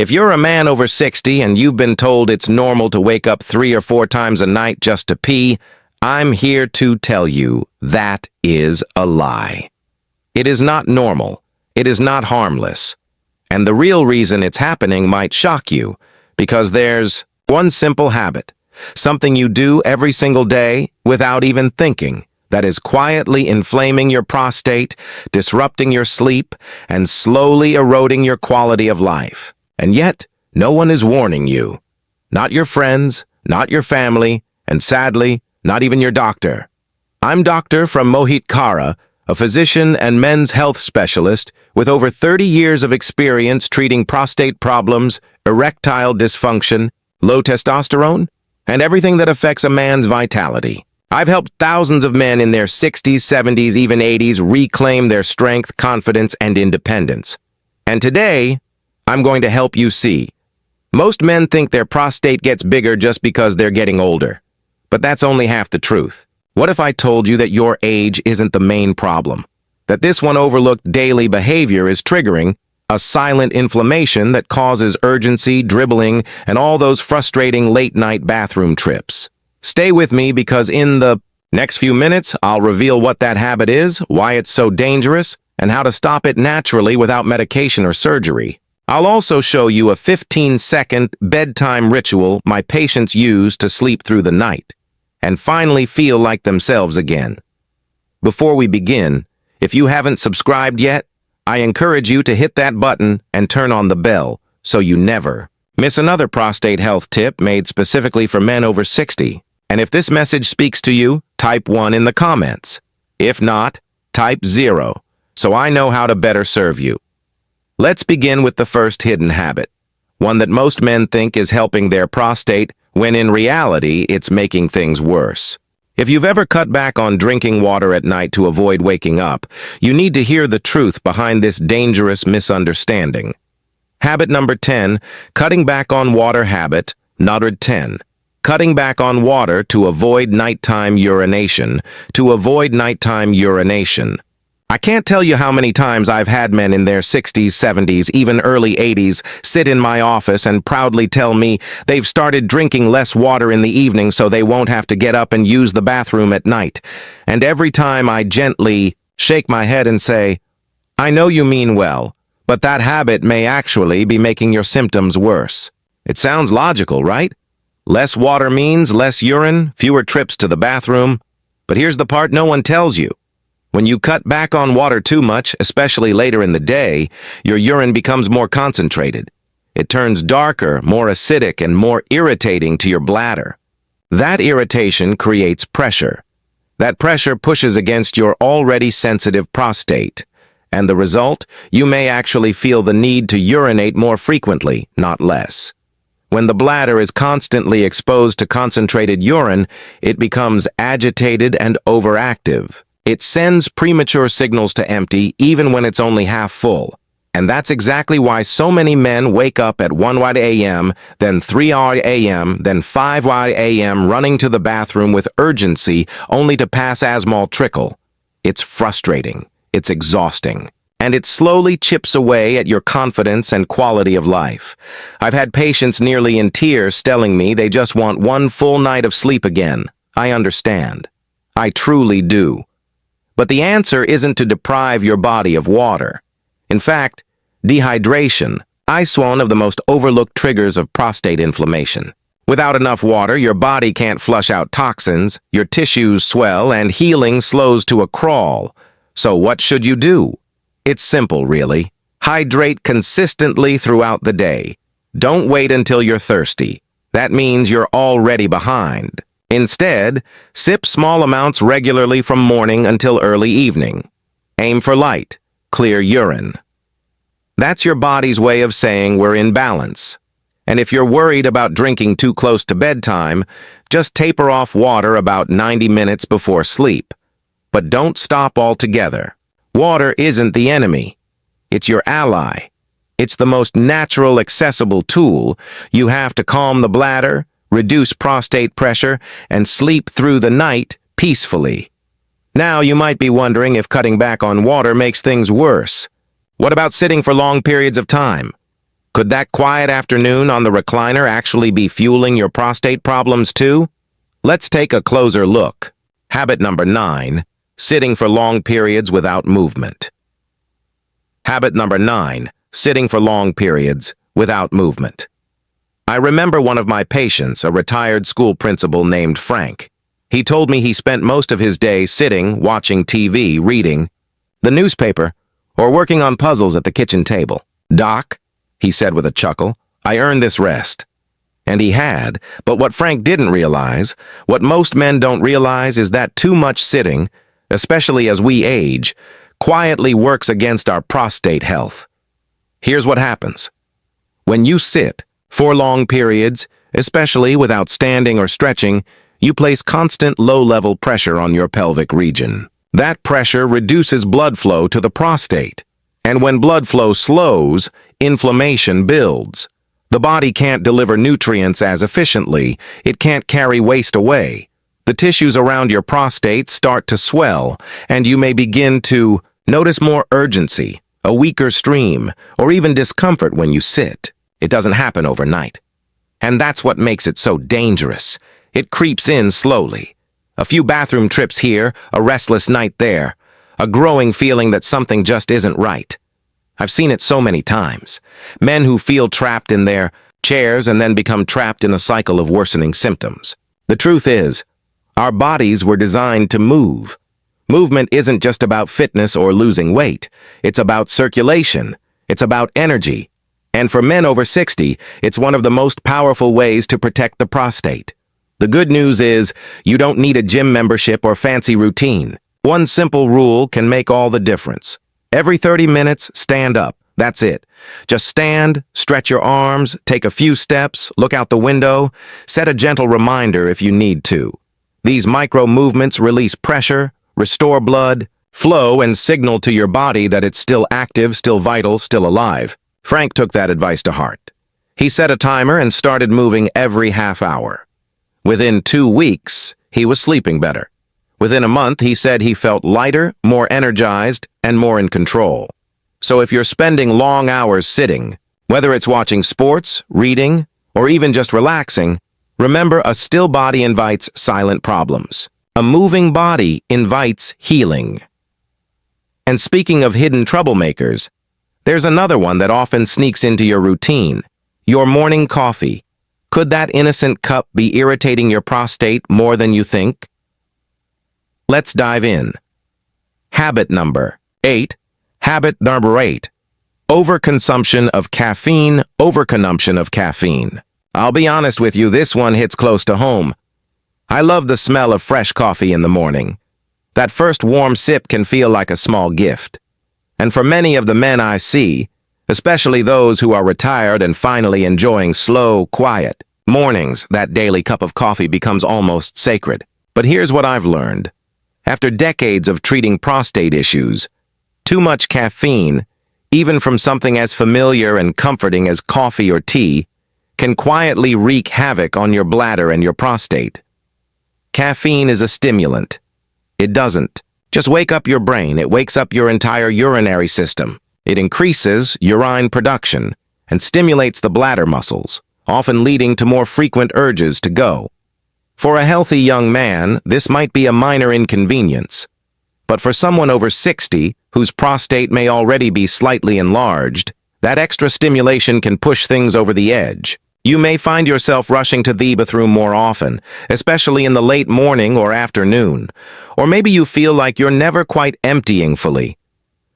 If you're a man over 60 and you've been told it's normal to wake up 3 or 4 times a night just to pee, I'm here to tell you that is a lie. It is not normal. It is not harmless. And the real reason it's happening might shock you, because there's one simple habit, something you do every single day without even thinking, that is quietly inflaming your prostate, disrupting your sleep, and slowly eroding your quality of life. And yet, no one is warning you. Not your friends, not your family, and sadly, not even your doctor. I'm Dr. from Mohit Kara, a physician and men's health specialist with over 30 years of experience treating prostate problems, erectile dysfunction, low testosterone, and everything that affects a man's vitality. I've helped thousands of men in their 60s, 70s, even 80s reclaim their strength, confidence, and independence. And today, I'm going to help you see. Most men think their prostate gets bigger just because they're getting older. But that's only half the truth. What if I told you that your age isn't the main problem? That this one overlooked daily behavior is triggering a silent inflammation that causes urgency, dribbling, and all those frustrating late-night bathroom trips. Stay with me because in the next few minutes, I'll reveal what that habit is, why it's so dangerous, and how to stop it naturally without medication or surgery. I'll also show you a 15-second bedtime ritual my patients use to sleep through the night and finally feel like themselves again. Before we begin, if you haven't subscribed yet, I encourage you to hit that button and turn on the bell so you never miss another prostate health tip made specifically for men over 60. And if this message speaks to you, type 1 in the comments. If not, type 0 so I know how to better serve you. Let's begin with the first hidden habit, one that most men think is helping their prostate, when in reality, it's making things worse. If you've ever cut back on drinking water at night to avoid waking up, you need to hear the truth behind this dangerous misunderstanding. Habit number 10, cutting back on water habit, number 10. Cutting back on water to avoid nighttime urination, to avoid nighttime urination. I can't tell you how many times I've had men in their 60s, 70s, even early 80s sit in my office and proudly tell me they've started drinking less water in the evening so they won't have to get up and use the bathroom at night. And every time I gently shake my head and say, I know you mean well, but that habit may actually be making your symptoms worse. It sounds logical, right? Less water means less urine, fewer trips to the bathroom. But here's the part no one tells you. When you cut back on water too much, especially later in the day, your urine becomes more concentrated. It turns darker, more acidic, and more irritating to your bladder. That irritation creates pressure. That pressure pushes against your already sensitive prostate. And the result? You may actually feel the need to urinate more frequently, not less. When the bladder is constantly exposed to concentrated urine, it becomes agitated and overactive. It sends premature signals to empty even when it's only half full. And that's exactly why so many men wake up at 1 a.m., then 3 a.m., then 5 a.m. running to the bathroom with urgency only to pass asmal trickle. It's frustrating. It's exhausting. And it slowly chips away at your confidence and quality of life. I've had patients nearly in tears telling me they just want one full night of sleep again. I understand. I truly do. But the answer isn't to deprive your body of water. In fact, dehydration is one of the most overlooked triggers of prostate inflammation. Without enough water, your body can't flush out toxins, your tissues swell, and healing slows to a crawl. So what should you do? It's simple, really. Hydrate consistently throughout the day. Don't wait until you're thirsty. That means you're already behind. Instead, sip small amounts regularly from morning until early evening. Aim for light, clear urine. That's your body's way of saying we're in balance. And if you're worried about drinking too close to bedtime, just taper off water about 90 minutes before sleep. But don't stop altogether. Water isn't the enemy. It's your ally. It's the most natural, accessible tool. You have to calm the bladder, reduce prostate pressure, and sleep through the night peacefully. Now you might be wondering if cutting back on water makes things worse. What about sitting for long periods of time? Could that quiet afternoon on the recliner actually be fueling your prostate problems too? Let's take a closer look. Habit number 9, sitting for long periods without movement. Habit number 9, sitting for long periods without movement. I remember one of my patients, a retired school principal named Frank. He told me he spent most of his day sitting, watching TV, reading the newspaper, or working on puzzles at the kitchen table. "Doc," he said with a chuckle, "I earned this rest." And he had, but what Frank didn't realize, what most men don't realize, is that too much sitting, especially as we age, quietly works against our prostate health. Here's what happens. When you sit for long periods, especially without standing or stretching, you place constant low-level pressure on your pelvic region. That pressure reduces blood flow to the prostate. And when blood flow slows, inflammation builds. The body can't deliver nutrients as efficiently. It can't carry waste away. The tissues around your prostate start to swell, and you may begin to notice more urgency, a weaker stream, or even discomfort when you sit. It doesn't happen overnight. And that's what makes it so dangerous. It creeps in slowly. A few bathroom trips here, a restless night there, a growing feeling that something just isn't right. I've seen it so many times. Men who feel trapped in their chairs and then become trapped in a cycle of worsening symptoms. The truth is, our bodies were designed to move. Movement isn't just about fitness or losing weight. It's about circulation. It's about energy. And for men over 60, it's one of the most powerful ways to protect the prostate. The good news is, you don't need a gym membership or fancy routine. One simple rule can make all the difference. Every 30 minutes, stand up. That's it. Just stand, stretch your arms, take a few steps, look out the window, set a gentle reminder if you need to. These micro movements release pressure, restore blood flow, and signal to your body that it's still active, still vital, still alive. Frank took that advice to heart. He set a timer and started moving every half hour. Within 2 weeks, he was sleeping better. Within a month, he said he felt lighter, more energized, and more in control. So if you're spending long hours sitting, whether it's watching sports, reading, or even just relaxing, remember, a still body invites silent problems. A moving body invites healing. And speaking of hidden troublemakers, there's another one that often sneaks into your routine: your morning coffee. Could that innocent cup be irritating your prostate more than you think? Let's dive in. Habit number 8. Habit number 8. Overconsumption of caffeine. Overconsumption of caffeine. I'll be honest with you, this one hits close to home. I love the smell of fresh coffee in the morning. That first warm sip can feel like a small gift. And for many of the men I see, especially those who are retired and finally enjoying slow, quiet mornings, that daily cup of coffee becomes almost sacred. But here's what I've learned. After decades of treating prostate issues, too much caffeine, even from something as familiar and comforting as coffee or tea, can quietly wreak havoc on your bladder and your prostate. Caffeine is a stimulant. It doesn't just wake up your brain, it wakes up your entire urinary system. It increases urine production and stimulates the bladder muscles, often leading to more frequent urges to go. For a healthy young man, this might be a minor inconvenience. But for someone over 60, whose prostate may already be slightly enlarged, that extra stimulation can push things over the edge. You may find yourself rushing to the bathroom more often, especially in the late morning or afternoon. Or maybe you feel like you're never quite emptying fully.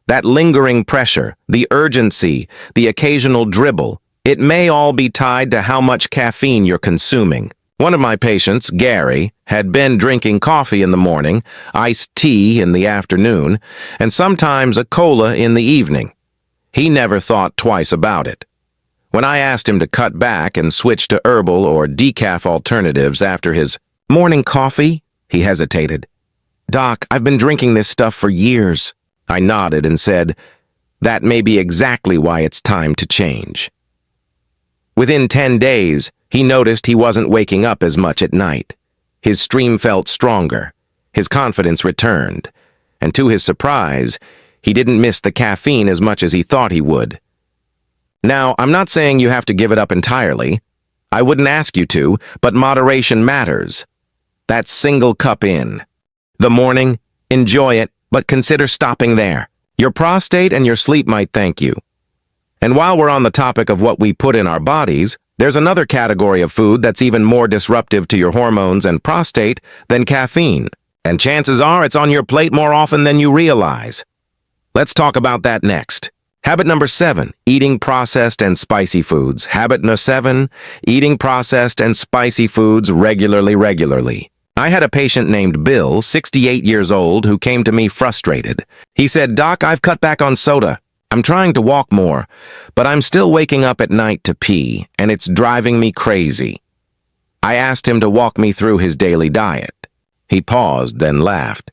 That lingering pressure, the urgency, the occasional dribble, it may all be tied to how much caffeine you're consuming. One of my patients, Gary, had been drinking coffee in the morning, iced tea in the afternoon, and sometimes a cola in the evening. He never thought twice about it. When I asked him to cut back and switch to herbal or decaf alternatives after his morning coffee, he hesitated. "Doc, I've been drinking this stuff for years." I nodded and said, "That may be exactly why it's time to change." Within 10 days, he noticed he wasn't waking up as much at night. His stream felt stronger, his confidence returned, and to his surprise, he didn't miss the caffeine as much as he thought he would. Now, I'm not saying you have to give it up entirely. I wouldn't ask you to, but moderation matters. That single cup in the morning, enjoy it, but consider stopping there. Your prostate and your sleep might thank you. And while we're on the topic of what we put in our bodies, there's another category of food that's even more disruptive to your hormones and prostate than caffeine. And chances are it's on your plate more often than you realize. Let's talk about that next. Habit number 7, eating processed and spicy foods. Habit number 7, eating processed and spicy foods regularly. I had a patient named Bill, 68 years old, who came to me frustrated. He said, "Doc, I've cut back on soda. I'm trying to walk more, but I'm still waking up at night to pee, and it's driving me crazy." I asked him to walk me through his daily diet. He paused, then laughed.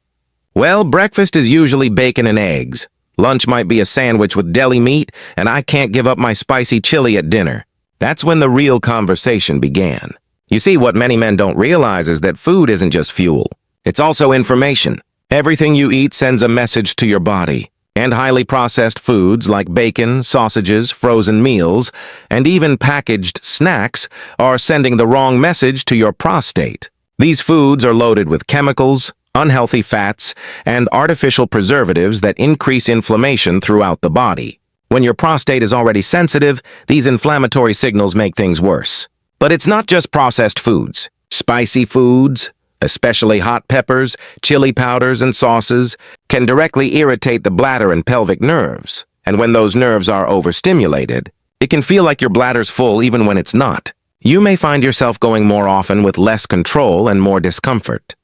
"Well, breakfast is usually bacon and eggs. Lunch might be a sandwich with deli meat, and I can't give up my spicy chili at dinner." That's when the real conversation began. You see, what many men don't realize is that food isn't just fuel. It's also information. Everything you eat sends a message to your body. And highly processed foods like bacon, sausages, frozen meals, and even packaged snacks are sending the wrong message to your prostate. These foods are loaded with chemicals, unhealthy fats, and artificial preservatives that increase inflammation throughout the body. When your prostate is already sensitive, these inflammatory signals make things worse. But it's not just processed foods. Spicy foods, especially hot peppers, chili powders, and sauces, can directly irritate the bladder and pelvic nerves. And when those nerves are overstimulated, it can feel like your bladder's full even when it's not. You may find yourself going more often with less control and more discomfort.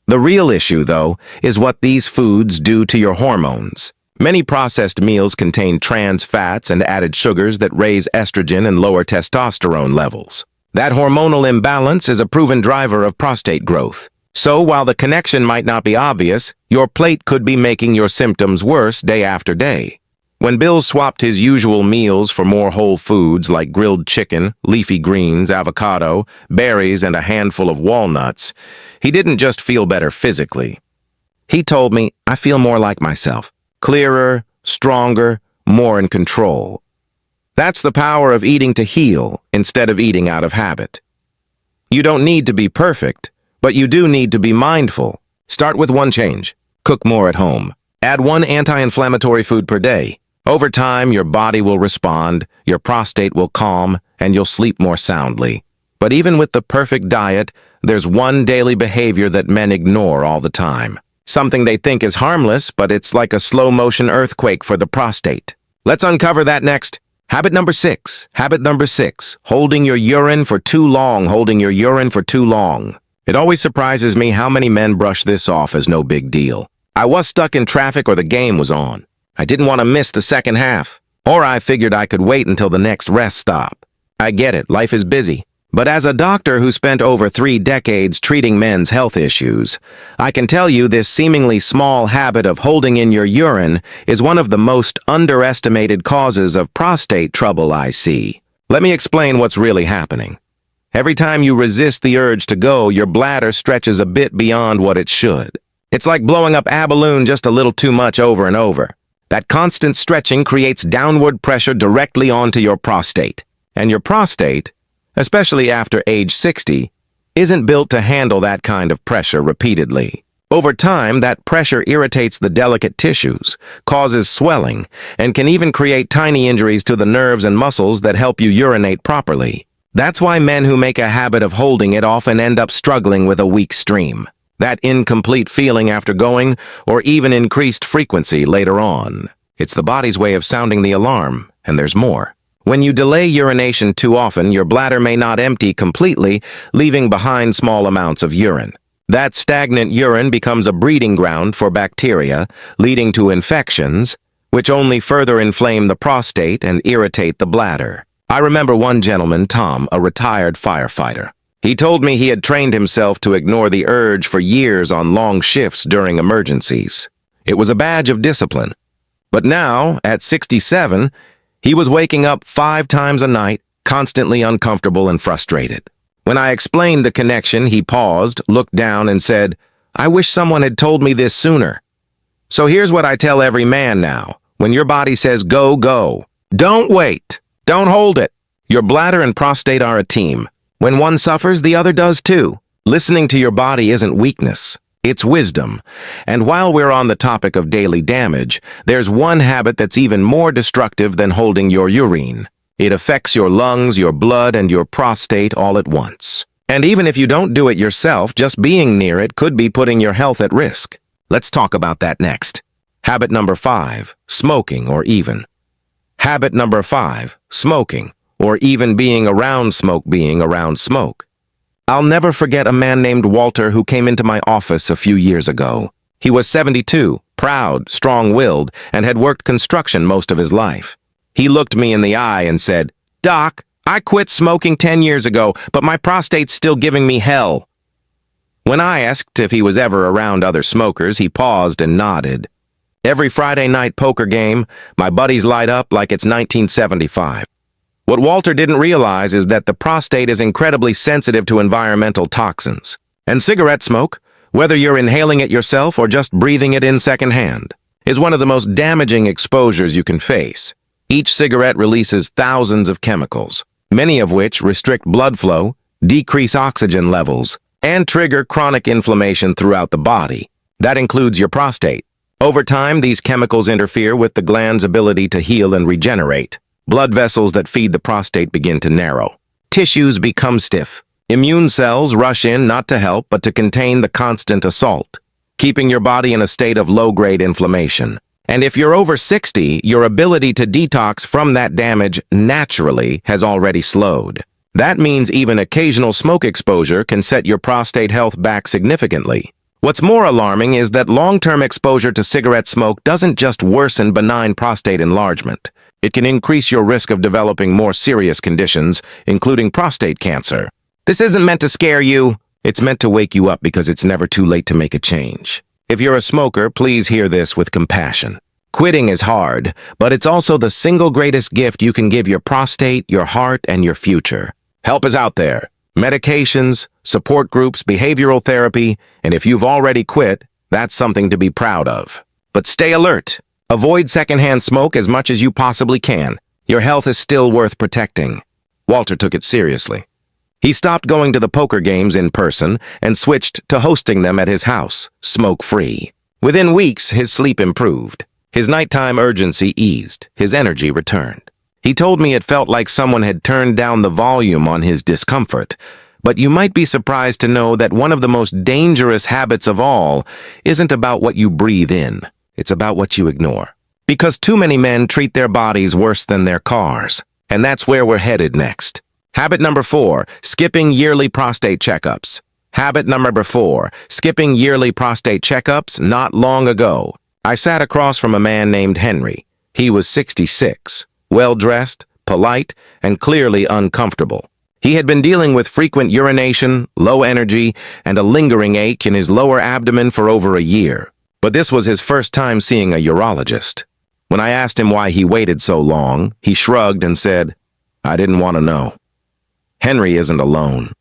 The real issue, though, is what these foods do to your hormones. Many processed meals contain trans fats and added sugars that raise estrogen and lower testosterone levels. That hormonal imbalance is a proven driver of prostate growth. So while the connection might not be obvious, your plate could be making your symptoms worse day after day. When Bill swapped his usual meals for more whole foods like grilled chicken, leafy greens, avocado, berries, and a handful of walnuts, he didn't just feel better physically. He told me, "I feel more like myself. Clearer, stronger, more in control." That's the power of eating to heal instead of eating out of habit. You don't need to be perfect, but you do need to be mindful. Start with one change. Cook more at home. Add one anti-inflammatory food per day. Over time, your body will respond, your prostate will calm, and you'll sleep more soundly. But even with the perfect diet, there's one daily behavior that men ignore all the time. Something they think is harmless, but it's like a slow-motion earthquake for the prostate. Let's uncover that next. Habit number 6. Habit number 6. Holding your urine for too long. Holding your urine for too long. It always surprises me how many men brush this off as no big deal. I was stuck in traffic or the game was on. I didn't want to miss the second half. Or I figured I could wait until the next rest stop. I get it, life is busy. But as a doctor who spent over 3 decades treating men's health issues, I can tell you this seemingly small habit of holding in your urine is one of the most underestimated causes of prostate trouble I see. Let me explain what's really happening. Every time you resist the urge to go, your bladder stretches a bit beyond what it should. It's like blowing up a balloon just a little too much over and over. That constant stretching creates downward pressure directly onto your prostate. And your prostate, especially after age 60, isn't built to handle that kind of pressure repeatedly. Over time, that pressure irritates the delicate tissues, causes swelling, and can even create tiny injuries to the nerves and muscles that help you urinate properly. That's why men who make a habit of holding it often end up struggling with a weak stream, that incomplete feeling after going, or even increased frequency later on. It's the body's way of sounding the alarm, and there's more. When you delay urination too often, your bladder may not empty completely, leaving behind small amounts of urine. That stagnant urine becomes a breeding ground for bacteria, leading to infections, which only further inflame the prostate and irritate the bladder. I remember one gentleman, Tom, a retired firefighter. He told me he had trained himself to ignore the urge for years on long shifts during emergencies. It was a badge of discipline. But now, at 67, he was waking up 5 times a night, constantly uncomfortable and frustrated. When I explained the connection, he paused, looked down, and said, "I wish someone had told me this sooner." So here's what I tell every man now. When your body says go, go. Don't wait. Don't hold it. Your bladder and prostate are a team. When one suffers, the other does too. Listening to your body isn't weakness. It's wisdom. And while we're on the topic of daily damage, there's one habit that's even more destructive than holding your urine. It affects your lungs, your blood, and your prostate all at once. And even if you don't do it yourself, just being near it could be putting your health at risk. Let's talk about that next. Habit number 5, smoking or even. Habit number 5, smoking, or even being around smoke. I'll never forget a man named Walter who came into my office a few years ago. He was 72, proud, strong-willed, and had worked construction most of his life. He looked me in the eye and said, "Doc, I quit smoking 10 years ago, but my prostate's still giving me hell." When I asked if he was ever around other smokers, he paused and nodded. Every Friday night poker game, my buddies light up like it's 1975. What Walter didn't realize is that the prostate is incredibly sensitive to environmental toxins. And cigarette smoke, whether you're inhaling it yourself or just breathing it in secondhand, is one of the most damaging exposures you can face. Each cigarette releases thousands of chemicals, many of which restrict blood flow, decrease oxygen levels, and trigger chronic inflammation throughout the body. That includes your prostate. Over time, these chemicals interfere with the gland's ability to heal and regenerate. Blood vessels that feed the prostate begin to narrow. Tissues become stiff. Immune cells rush in not to help, but to contain the constant assault, keeping your body in a state of low-grade inflammation. And if you're over 60, your ability to detox from that damage naturally has already slowed. That means even occasional smoke exposure can set your prostate health back significantly. What's more alarming is that long-term exposure to cigarette smoke doesn't just worsen benign prostate enlargement. It can increase your risk of developing more serious conditions, including prostate cancer. This isn't meant to scare you. It's meant to wake you up because it's never too late to make a change. If you're a smoker, please hear this with compassion. Quitting is hard, but it's also the single greatest gift you can give your prostate, your heart, and your future. Help is out there. Medications, support groups, behavioral therapy, and if you've already quit, that's something to be proud of. But stay alert. Avoid secondhand smoke as much as you possibly can. Your health is still worth protecting. Walter took it seriously. He stopped going to the poker games in person and switched to hosting them at his house, smoke-free. Within weeks, his sleep improved. His nighttime urgency eased. His energy returned. He told me it felt like someone had turned down the volume on his discomfort. But you might be surprised to know that one of the most dangerous habits of all isn't about what you breathe in. It's about what you ignore. Because too many men treat their bodies worse than their cars. And that's where we're headed next. Habit number 4, skipping yearly prostate checkups. Habit number 4, skipping yearly prostate checkups. Not long ago, I sat across from a man named Henry. He was 66, well-dressed, polite, and clearly uncomfortable. He had been dealing with frequent urination, low energy, and a lingering ache in his lower abdomen for over a year. But this was his first time seeing a urologist. When I asked him why he waited so long, he shrugged and said, "I didn't want to know." Henry isn't alone.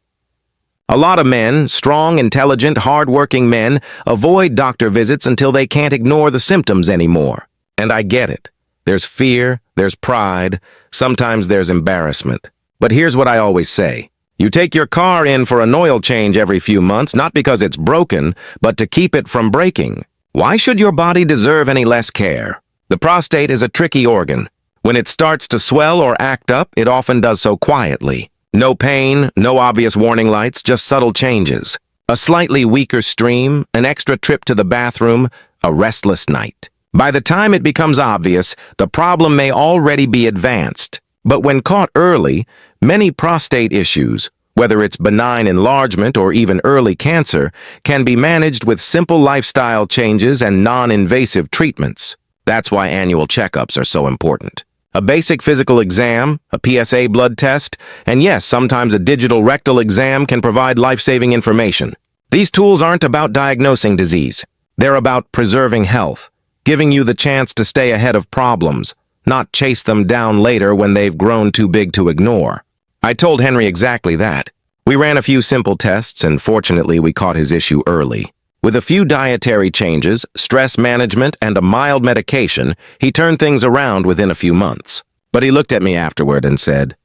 A lot of men, strong, intelligent, hard-working men, avoid doctor visits until they can't ignore the symptoms anymore. And I get it. There's fear, there's pride, sometimes there's embarrassment. But here's what I always say. You take your car in for an oil change every few months, not because it's broken, but to keep it from breaking. Why should your body deserve any less care? The prostate is a tricky organ. When it starts to swell or act up, it often does so quietly. No pain, no obvious warning lights, just subtle changes. A slightly weaker stream, an extra trip to the bathroom, a restless night. By the time it becomes obvious, the problem may already be advanced. But when caught early, many prostate issues, whether it's benign enlargement or even early cancer, can be managed with simple lifestyle changes and non-invasive treatments. That's why annual checkups are so important. A basic physical exam, a PSA blood test, and yes, sometimes a digital rectal exam can provide life-saving information. These tools aren't about diagnosing disease. They're about preserving health, giving you the chance to stay ahead of problems, not chase them down later when they've grown too big to ignore. I told Henry exactly that. We ran a few simple tests, and fortunately we caught his issue early. With a few dietary changes, stress management, and a mild medication, he turned things around within a few months. But he looked at me afterward and said,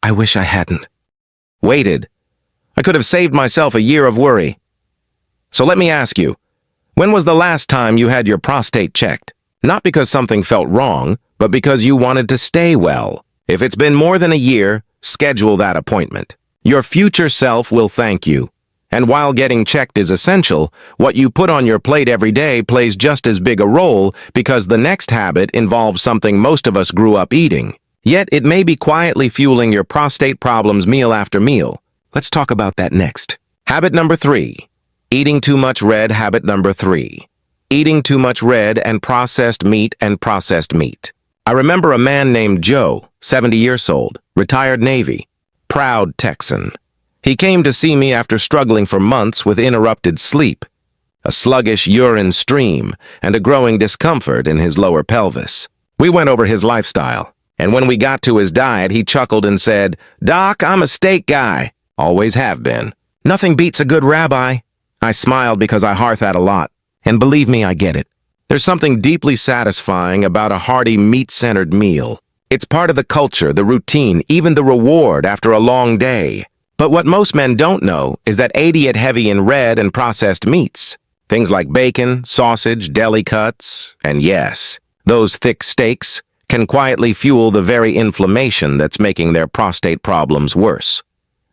"I wish I hadn't waited. I could have saved myself a year of worry." So let me ask you, when was the last time you had your prostate checked? Not because something felt wrong, but because you wanted to stay well. If it's been more than a year, schedule that appointment. Your future self will thank you. And while getting checked is essential, what you put on your plate every day plays just as big a role because the next habit involves something most of us grew up eating. Yet it may be quietly fueling your prostate problems meal after meal. Let's talk about that next. Habit number 3. Eating too much red. Habit number 3. Eating too much red and processed meat. I remember a man named Joe, 70 years old, retired Navy, proud Texan. He came to see me after struggling for months with interrupted sleep, a sluggish urine stream, and a growing discomfort in his lower pelvis. We went over his lifestyle, and when we got to his diet, he chuckled and said, "Doc, I'm a steak guy. Always have been. Nothing beats a good rabbi." I smiled because I heart that a lot, and believe me, I get it. There's something deeply satisfying about a hearty, meat-centered meal. It's part of the culture, the routine, even the reward after a long day. But what most men don't know is that 80 it heavy in red and processed meats. Things like bacon, sausage, deli cuts, and yes, those thick steaks can quietly fuel the very inflammation that's making their prostate problems worse.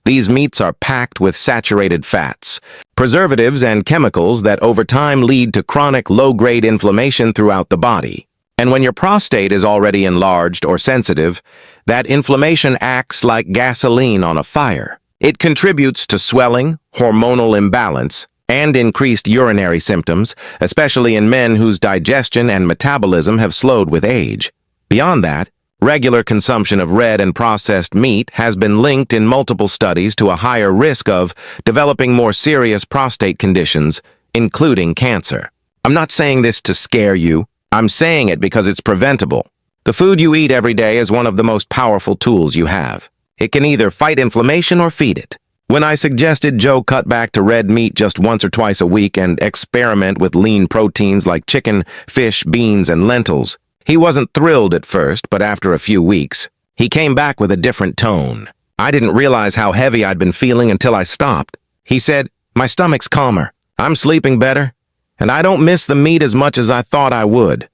These meats are packed with saturated fats, preservatives, and chemicals that over time lead to chronic low-grade inflammation throughout the body. And when your prostate is already enlarged or sensitive, that inflammation acts like gasoline on a fire. It contributes to swelling, hormonal imbalance, and increased urinary symptoms, especially in men whose digestion and metabolism have slowed with age. Beyond that, regular consumption of red and processed meat has been linked in multiple studies to a higher risk of developing more serious prostate conditions, including cancer. I'm not saying this to scare you. I'm saying it because it's preventable. The food you eat every day is one of the most powerful tools you have. It can either fight inflammation or feed it. When I suggested Joe cut back to red meat just once or twice a week and experiment with lean proteins like chicken, fish, beans, and lentils, he wasn't thrilled at first, but after a few weeks, he came back with a different tone. I didn't realize how heavy I'd been feeling until I stopped. He said, "My stomach's calmer, I'm sleeping better, and I don't miss the meat as much as I thought I would."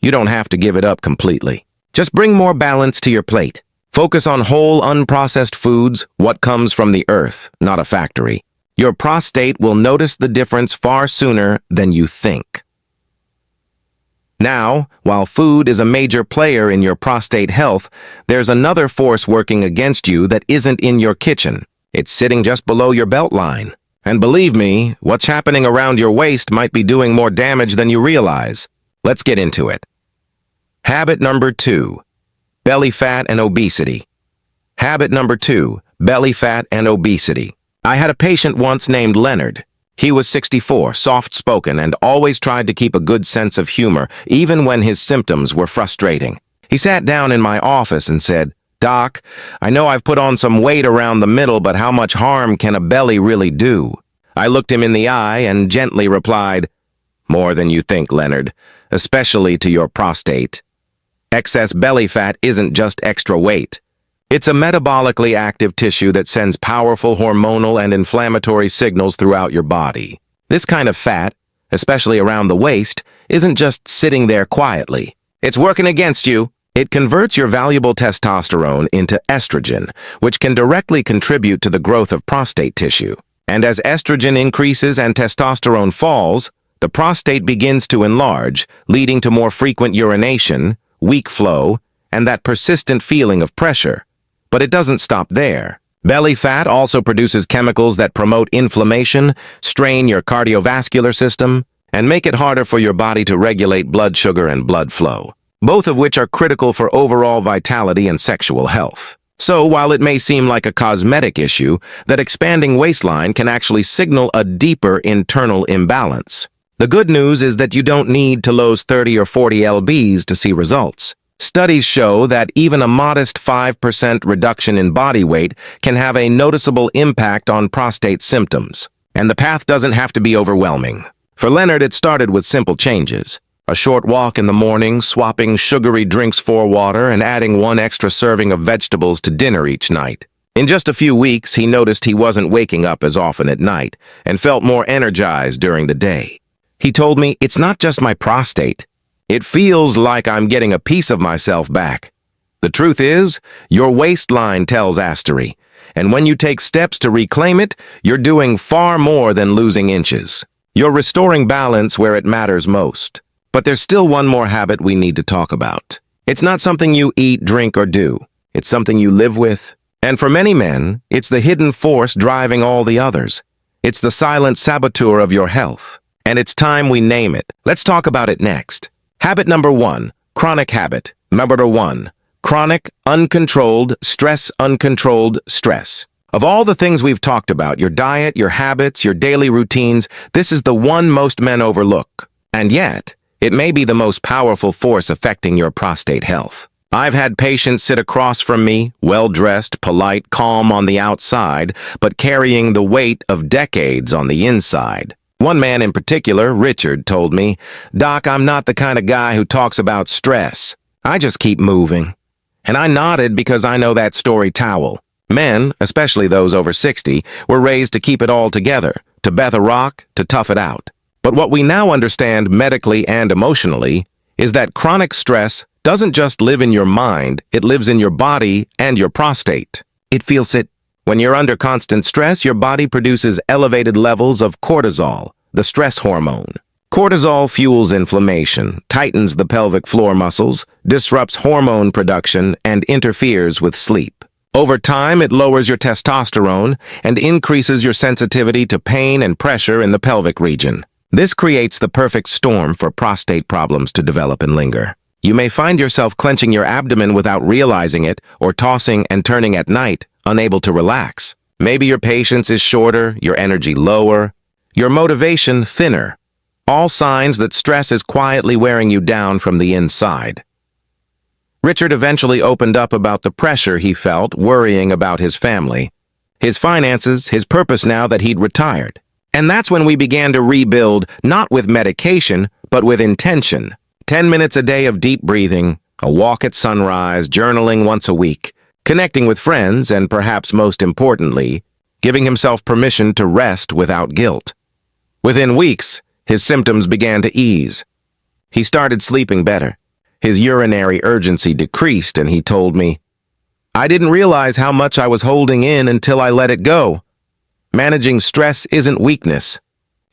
You don't have to give it up completely. Just bring more balance to your plate. Focus on whole, unprocessed foods, what comes from the earth, not a factory. Your prostate will notice the difference far sooner than you think. Now, while food is a major player in your prostate health, there's another force working against you that isn't in your kitchen. It's sitting just below your belt line. And believe me, what's happening around your waist might be doing more damage than you realize. Let's get into it. Habit number 2. Belly fat and obesity. Habit number 2. Belly fat and obesity. I had a patient once named Leonard. He was 64, soft-spoken, and always tried to keep a good sense of humor, even when his symptoms were frustrating. He sat down in my office and said, "Doc, I know I've put on some weight around the middle, but how much harm can a belly really do?" I looked him in the eye and gently replied, "More than you think, Leonard, especially to your prostate. Excess belly fat isn't just extra weight. It's a metabolically active tissue that sends powerful hormonal and inflammatory signals throughout your body. This kind of fat, especially around the waist, isn't just sitting there quietly. It's working against you. It converts your valuable testosterone into estrogen, which can directly contribute to the growth of prostate tissue. And as estrogen increases and testosterone falls, the prostate begins to enlarge, leading to more frequent urination, weak flow, and that persistent feeling of pressure. But it doesn't stop there. Belly fat also produces chemicals that promote inflammation, strain your cardiovascular system, and make it harder for your body to regulate blood sugar and blood flow, both of which are critical for overall vitality and sexual health. So while it may seem like a cosmetic issue, that expanding waistline can actually signal a deeper internal imbalance. The good news is that you don't need to lose 30 or 40 lbs to see results. Studies show that even a modest 5% reduction in body weight can have a noticeable impact on prostate symptoms. And the path doesn't have to be overwhelming. For Leonard, it started with simple changes. A short walk in the morning, swapping sugary drinks for water, and adding one extra serving of vegetables to dinner each night. In just a few weeks, he noticed he wasn't waking up as often at night and felt more energized during the day. He told me, "It's not just my prostate. It feels like I'm getting a piece of myself back." The truth is, your waistline tells Astery, and when you take steps to reclaim it, you're doing far more than losing inches. You're restoring balance where it matters most. But there's still one more habit we need to talk about. It's not something you eat, drink, or do. It's something you live with. And for many men, it's the hidden force driving all the others. It's the silent saboteur of your health. And it's time we name it. Let's talk about it next. Habit number 1, chronic habit. Number 1, chronic, uncontrolled stress. Of all the things we've talked about, your diet, your habits, your daily routines, this is the one most men overlook. And yet, it may be the most powerful force affecting your prostate health. I've had patients sit across from me, well-dressed, polite, calm on the outside, but carrying the weight of decades on the inside. One man in particular, Richard, told me, "Doc, I'm not the kind of guy who talks about stress. I just keep moving." And I nodded because I know that story towel. Men, especially those over 60, were raised to keep it all together, to bet a rock, to tough it out. But what we now understand medically and emotionally is that chronic stress doesn't just live in your mind, it lives in your body and your prostate. It feels it. When you're under constant stress, your body produces elevated levels of cortisol, the stress hormone. Cortisol fuels inflammation, tightens the pelvic floor muscles, disrupts hormone production, and interferes with sleep. Over time, it lowers your testosterone and increases your sensitivity to pain and pressure in the pelvic region. This creates the perfect storm for prostate problems to develop and linger. You may find yourself clenching your abdomen without realizing it, or tossing and turning at night, unable to relax. Maybe your patience is shorter, your energy lower, your motivation thinner. All signs that stress is quietly wearing you down from the inside. Richard eventually opened up about the pressure he felt worrying about his family, his finances, his purpose now that he'd retired. And that's when we began to rebuild, not with medication, but with intention. 10 minutes a day of deep breathing, a walk at sunrise, journaling once a week, connecting with friends, and perhaps most importantly, giving himself permission to rest without guilt. Within weeks, his symptoms began to ease. He started sleeping better. His urinary urgency decreased, and he told me, "I didn't realize how much I was holding in until I let it go." Managing stress isn't weakness.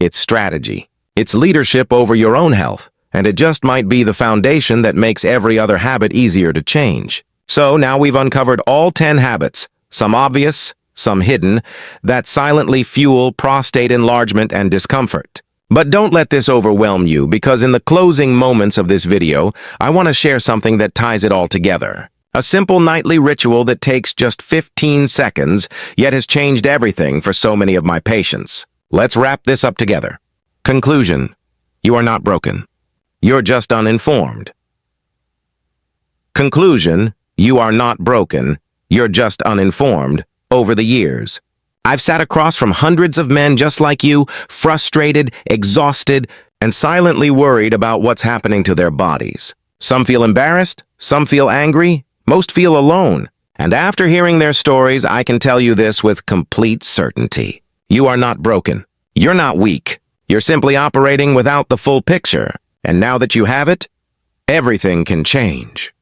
It's strategy. It's leadership over your own health, and it just might be the foundation that makes every other habit easier to change. So now we've uncovered all 10 habits, some obvious, some hidden, that silently fuel prostate enlargement and discomfort. But don't let this overwhelm you, because in the closing moments of this video, I want to share something that ties it all together. A simple nightly ritual that takes just 15 seconds, yet has changed everything for so many of my patients. Let's wrap this up together. Conclusion: you are not broken. You're just uninformed. Conclusion: you are not broken. You're just uninformed. Over the years, I've sat across from hundreds of men just like you, frustrated, exhausted, and silently worried about what's happening to their bodies. Some feel embarrassed, some feel angry, most feel alone. And after hearing their stories, I can tell you this with complete certainty. You are not broken. You're not weak. You're simply operating without the full picture. And now that you have it, everything can change.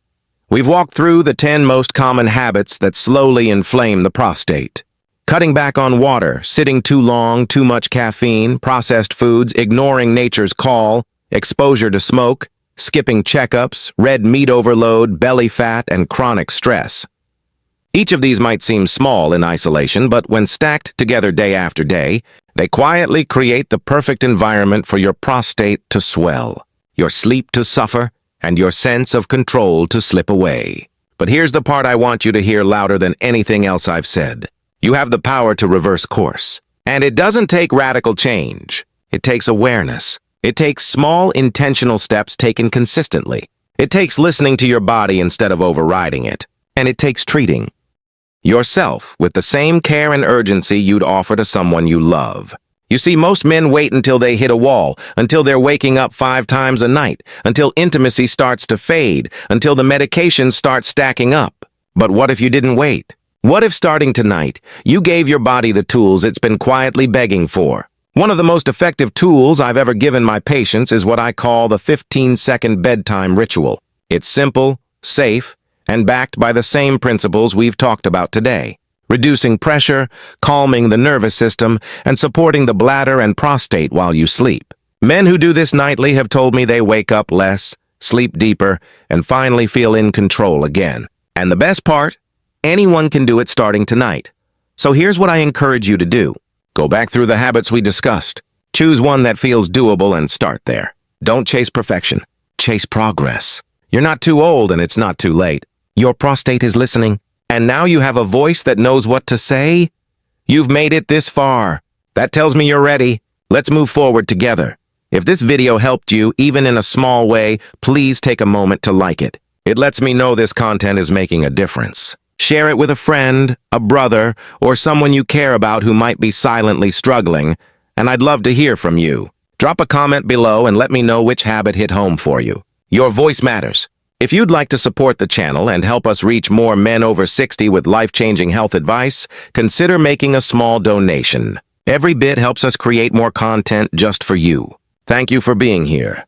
We've walked through the 10 most common habits that slowly inflame the prostate. Cutting back on water, sitting too long, too much caffeine, processed foods, ignoring nature's call, exposure to smoke, skipping checkups, red meat overload, belly fat, and chronic stress. Each of these might seem small in isolation, but when stacked together day after day, they quietly create the perfect environment for your prostate to swell, your sleep to suffer, and your sense of control to slip away. But here's the part I want you to hear louder than anything else I've said. You have the power to reverse course. And it doesn't take radical change. It takes awareness. It takes small, intentional steps taken consistently. It takes listening to your body instead of overriding it. And it takes treating yourself with the same care and urgency you'd offer to someone you love. You see, most men wait until they hit a wall, until they're waking up 5 times a night, until intimacy starts to fade, until the medications start stacking up. But what if you didn't wait? What if starting tonight, you gave your body the tools it's been quietly begging for? One of the most effective tools I've ever given my patients is what I call the 15-second bedtime ritual. It's simple, safe, and backed by the same principles we've talked about today. Reducing pressure, calming the nervous system, and supporting the bladder and prostate while you sleep. Men who do this nightly have told me they wake up less, sleep deeper, and finally feel in control again. And the best part? Anyone can do it starting tonight. So here's what I encourage you to do. Go back through the habits we discussed. Choose one that feels doable and start there. Don't chase perfection. Chase progress. You're not too old and it's not too late. Your prostate is listening. And now you have a voice that knows what to say? You've made it this far. That tells me you're ready. Let's move forward together. If this video helped you, even in a small way, please take a moment to like it. It lets me know this content is making a difference. Share it with a friend, a brother, or someone you care about who might be silently struggling, and I'd love to hear from you. Drop a comment below and let me know which habit hit home for you. Your voice matters. If you'd like to support the channel and help us reach more men over 60 with life-changing health advice, consider making a small donation. Every bit helps us create more content just for you. Thank you for being here.